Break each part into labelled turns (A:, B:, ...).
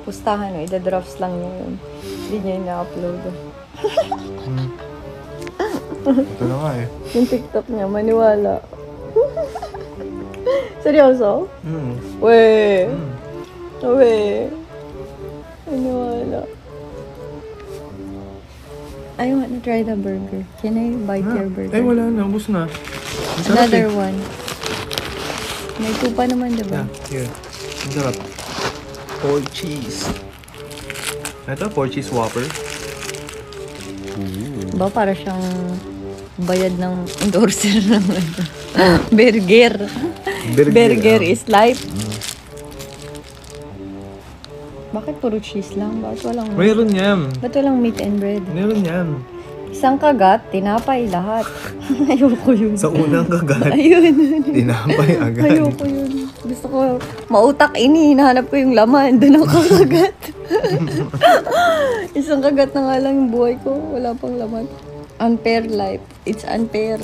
A: pustahan, no? Ida-drafts lang niya yun. Hindi niya ina-upload.
B: Ito na nga eh.
A: Yung TikTok niya, maniwala. Seryoso?
B: Mm.
A: Weh.
B: Mm.
A: Weh. Maniwala. I want to try the burger. Can I bite your burger?
B: Ay, wala na. Ubus na. Ang sarap
A: Another
B: eh.
A: one. May tupa naman, diba?
B: Yeah, here. Ang sarap. 4 cheese. Ito, 4 cheese whopper.
A: Ba, para siyang bayad ng endorser ng burger. Burger is life. Bakit puro cheese lang? Bakit walang
B: Mayroon yan.
A: Ba't walang meat and bread?
B: Mayroon yan.
A: Isang kagat, tinapay lahat. Ayoko yun.
B: Sa unang kagat,
A: Ayun.
B: tinapay agad.
A: Ayoko yun. Gusto ko, mautak ini. Hinahanap ko yung laman. Doon ako kakagat. Isang kagat na nga lang yung buhay ko. Wala pang laman. Unfair life. It's unfair.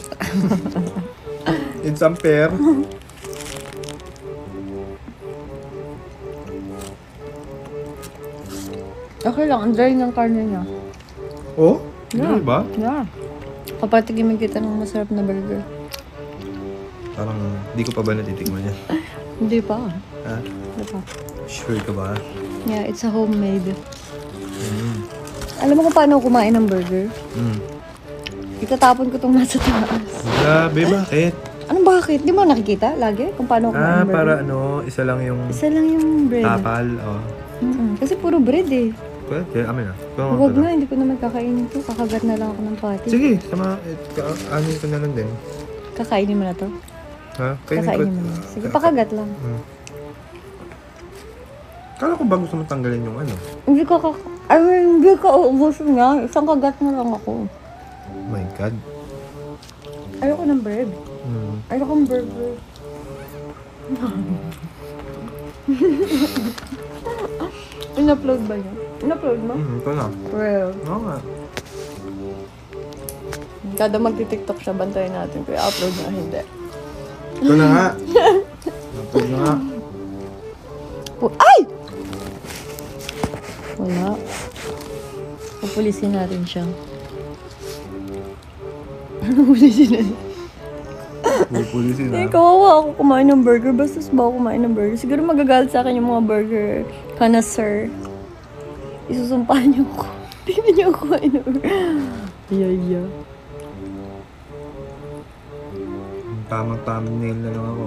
B: It's unfair.
A: Okay lang, ang dry ng karne niya.
B: Oh?
A: Yeah.
B: Ano ba?
A: Yeah. Kapatigimin kita ng masarap na burger.
B: Parang di ko pa ba natitikman yan?
A: Hindi pa.
B: Ha?
A: Hindi pa.
B: Sure ka ba?
A: Yeah, it's a homemade.
B: Mm.
A: Alam mo kung paano ako kumain ng burger?
B: Mm.
A: Itatapon ko itong nasa taas.
B: Grabe, bakit?
A: Ano bakit? Di mo nakikita lagi kung paano ako kumain ng burger?
B: Para ano, isa lang yung
A: Isa lang yung bread.
B: tapal. Oh.
A: Kasi puro bread eh.
B: Pwede, amin na.
A: Huwag na, hindi ko naman kakainin to. Kakagat na lang ako ng pati.
B: Sige, anin ko na lang din.
A: Kakainin mo na to?
B: Ha?
A: Kakainin mo na. Sige, pakagat lang.
B: Kala ko ba gusto mo tanggalin yung ano?
A: Hindi ko hindi ko uubusin nga. Isang kagat na lang ako.
B: Oh my God.
A: Ayoko ng bread. Ayoko ng burger. In-upload ba yun? In-upload mo?
B: Ito na.
A: Well,
B: Oo nga.
A: kada magti-tiktok siya, bantayan natin kung i-upload na hindi.
B: Ito na nga. Ito na nga.
A: Ay! Wala. Pupulisin natin siya. Pupulisin natin.
B: Pupulisin na.
A: Kawawa ako kumain ng burger. Bastos ba ako kumain ng burger? Siguro magagalit sa akin yung mga burger connoisseur. Isusumpahan niyo ako. Tingnan niyo ako kumain ng burger.
B: Tamang thumbnail na lang ako.